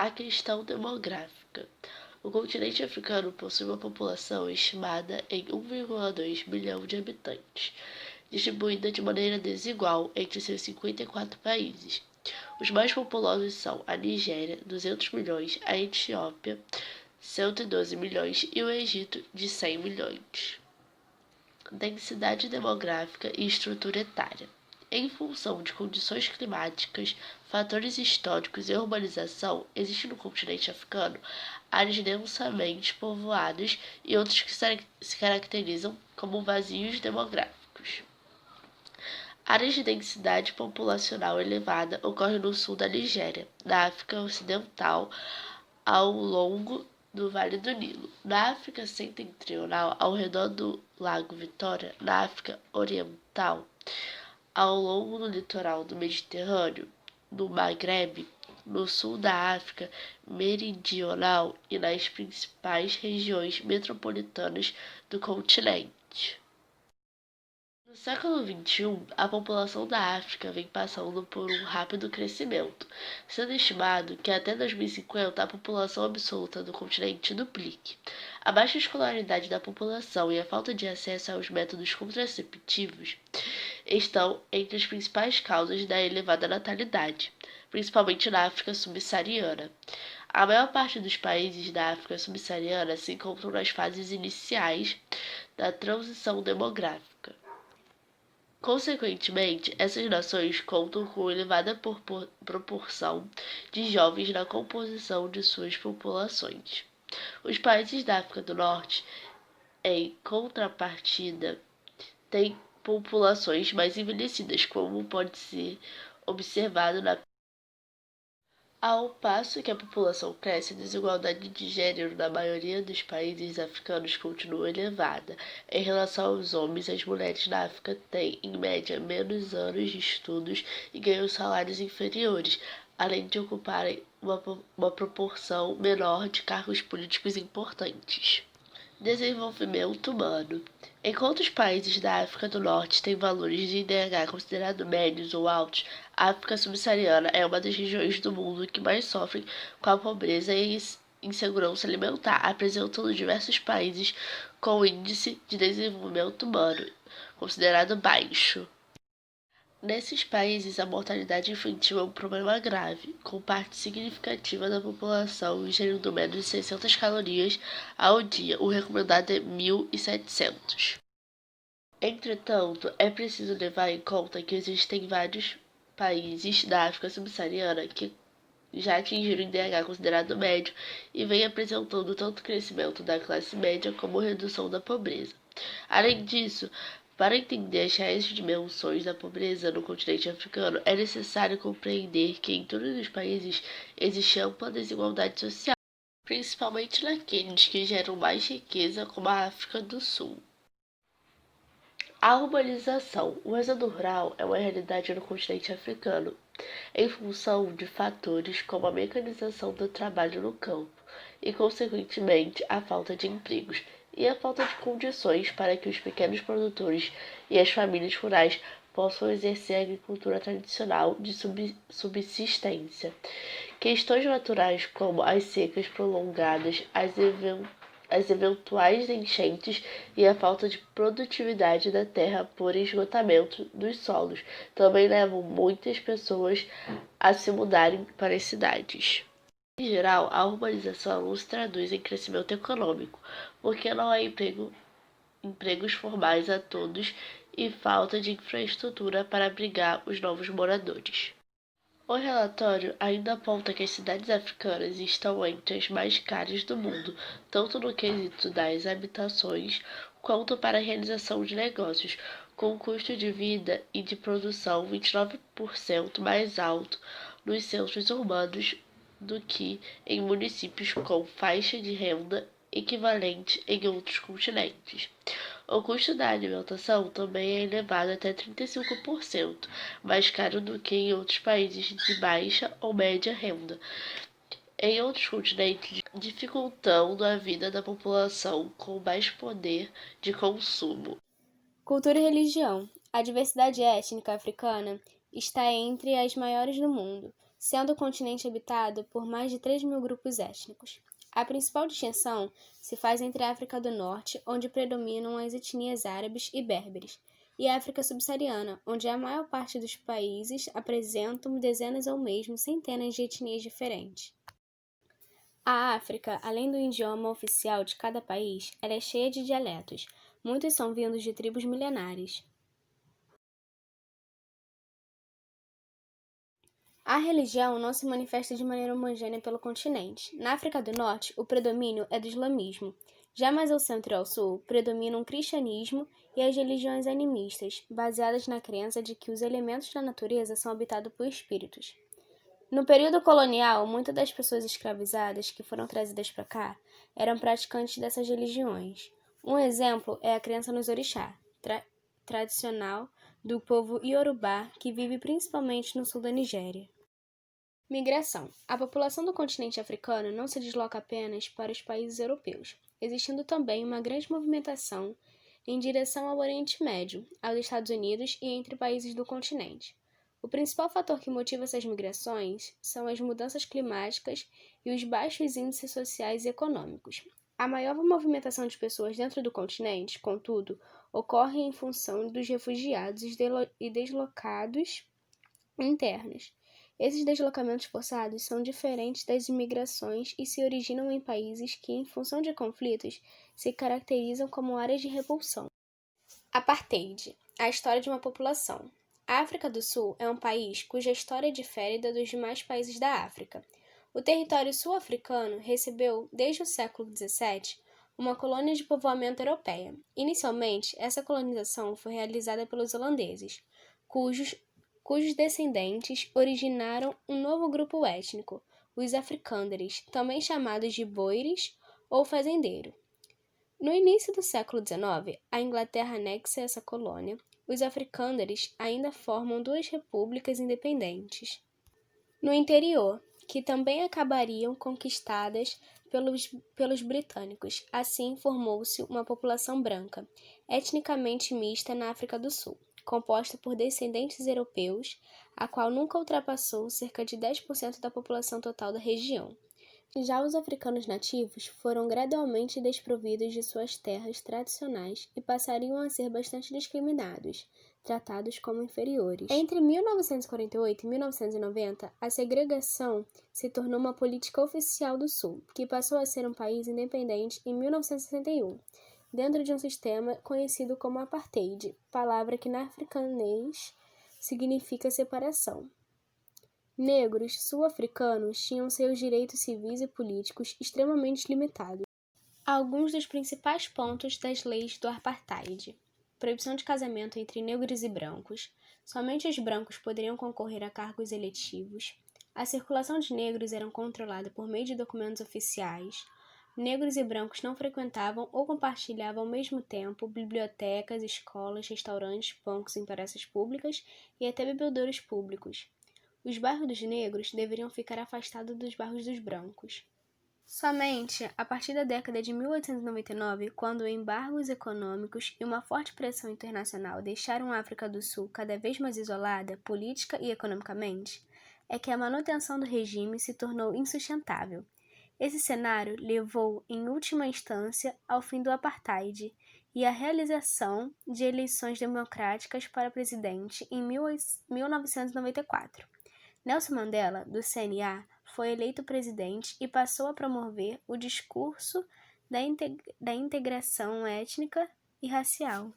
A questão demográfica. O continente africano possui uma população estimada em 1,2 bilhão de habitantes, distribuída de maneira desigual entre seus 54 países. Os mais populosos são a Nigéria, 200 milhões, a Etiópia, 112 milhões e o Egito, de 100 milhões. Densidade demográfica e estrutura etária. Em função de condições climáticas, fatores históricos e urbanização, existe no continente africano áreas densamente povoadas e outras que se caracterizam como vazios demográficos. Áreas de densidade populacional elevada ocorrem no sul da Nigéria, na África Ocidental, ao longo do Vale do Nilo, na África Setentrional, ao redor do Lago Vitória, na África Oriental, ao longo do litoral do Mediterrâneo, no Maghreb, no sul da África Meridional e nas principais regiões metropolitanas do continente. No século XXI, a população da África vem passando por um rápido crescimento, sendo estimado que até 2050 a população absoluta do continente duplique. A baixa escolaridade da população e a falta de acesso aos métodos contraceptivos estão entre as principais causas da elevada natalidade, principalmente na África subsaariana. A maior parte dos países da África subsaariana se encontram nas fases iniciais da transição demográfica. Consequentemente, essas nações contam com elevada proporção de jovens na composição de suas populações. Os países da África do Norte, em contrapartida, têm populações mais envelhecidas, como pode ser observado na. Ao passo que a população cresce, a desigualdade de gênero na maioria dos países africanos continua elevada. Em relação aos homens, as mulheres na África têm, em média, menos anos de estudos e ganham salários inferiores, além de ocuparem uma proporção menor de cargos políticos importantes. Desenvolvimento humano. Enquanto os países da África do Norte têm valores de IDH considerados médios ou altos, a África subsaariana é uma das regiões do mundo que mais sofrem com a pobreza e insegurança alimentar, apresentando diversos países com índice de desenvolvimento humano considerado baixo. Nesses países, a mortalidade infantil é um problema grave, com parte significativa da população ingerindo menos de 600 calorias ao dia. O recomendado é 1.700. Entretanto, é preciso levar em conta que existem vários países da África subsaariana que já atingiram o IDH considerado médio e vem apresentando tanto crescimento da classe média como redução da pobreza. Além disso, para entender as reais dimensões da pobreza no continente africano, é necessário compreender que em todos os países existe ampla desigualdade social, principalmente naqueles que geram mais riqueza, como a África do Sul. A urbanização. O êxodo rural é uma realidade no continente africano, em função de fatores como a mecanização do trabalho no campo e, consequentemente, a falta de empregos e a falta de condições para que os pequenos produtores e as famílias rurais possam exercer a agricultura tradicional de subsistência. Questões naturais como as secas prolongadas, as eventuais enchentes e a falta de produtividade da terra por esgotamento dos solos também levam muitas pessoas a se mudarem para as cidades. Em geral, a urbanização não se traduz em crescimento econômico, porque não há empregos formais a todos e falta de infraestrutura para abrigar os novos moradores. O relatório ainda aponta que as cidades africanas estão entre as mais caras do mundo, tanto no quesito das habitações quanto para a realização de negócios, com custo de vida e de produção 29% mais alto nos centros urbanos do que em municípios com faixa de renda equivalente em outros continentes. O custo da alimentação também é elevado até 35%, mais caro do que em outros países de baixa ou média renda. Em outros continentes, dificultando a vida da população com mais poder de consumo. Cultura e religião. A diversidade étnica africana está entre as maiores do mundo. sendo o continente habitado por mais de 3 mil grupos étnicos. A principal distinção se faz entre a África do Norte, onde predominam as etnias árabes e berberes, e a África subsaariana, onde a maior parte dos países apresentam dezenas ou mesmo centenas de etnias diferentes. A África, além do idioma oficial de cada país, ela é cheia de dialetos. Muitos são vindos de tribos milenares. A religião não se manifesta de maneira homogênea pelo continente. Na África do Norte, o predomínio é do islamismo. Já mais ao centro e ao sul, predominam o cristianismo e as religiões animistas, baseadas na crença de que os elementos da natureza são habitados por espíritos. No período colonial, muitas das pessoas escravizadas que foram trazidas para cá eram praticantes dessas religiões. Um exemplo é a crença nos orixá, tradicional do povo Iorubá, que vive principalmente no sul da Nigéria. Migração. A população do continente africano não se desloca apenas para os países europeus, existindo também uma grande movimentação em direção ao Oriente Médio, aos Estados Unidos e entre países do continente. O principal fator que motiva essas migrações são as mudanças climáticas e os baixos índices sociais e econômicos. A maior movimentação de pessoas dentro do continente, contudo, ocorre em função dos refugiados e deslocados internos. Esses deslocamentos forçados são diferentes das imigrações e se originam em países que, em função de conflitos, se caracterizam como áreas de repulsão. Apartheid. A história de uma população. A África do Sul é um país cuja história difere da dos demais países da África. O território sul-africano recebeu, desde o século XVII, uma colônia de povoamento europeia. Inicialmente, essa colonização foi realizada pelos holandeses, cujos descendentes originaram um novo grupo étnico, os africânderes, também chamados de boeres ou fazendeiro. No início do século XIX, a Inglaterra anexa essa colônia. Os africânderes ainda formam duas repúblicas independentes no interior, que também acabariam conquistadas pelos britânicos. Assim, formou-se uma população branca, etnicamente mista na África do Sul, composta por descendentes europeus, a qual nunca ultrapassou cerca de 10% da população total da região. Já os africanos nativos foram gradualmente desprovidos de suas terras tradicionais e passariam a ser bastante discriminados, tratados como inferiores. Entre 1948 e 1990, a segregação se tornou uma política oficial do Sul, que passou a ser um país independente em 1961, dentro de um sistema conhecido como apartheid, palavra que na africanês significa separação. Negros sul-africanos tinham seus direitos civis e políticos extremamente limitados. Alguns dos principais pontos das leis do apartheid: proibição de casamento entre negros e brancos, somente os brancos poderiam concorrer a cargos eletivos, a circulação de negros era controlada por meio de documentos oficiais, negros e brancos não frequentavam ou compartilhavam ao mesmo tempo bibliotecas, escolas, restaurantes, bancos em praças públicas e até bebedouros públicos. Os bairros dos negros deveriam ficar afastados dos bairros dos brancos. Somente a partir da década de 1899, quando embargos econômicos e uma forte pressão internacional deixaram a África do Sul cada vez mais isolada, política e economicamente, é que a manutenção do regime se tornou insustentável. Esse cenário levou, em última instância, ao fim do apartheid e à realização de eleições democráticas para presidente em 1994. Nelson Mandela, do CNA, foi eleito presidente e passou a promover o discurso da integração étnica e racial.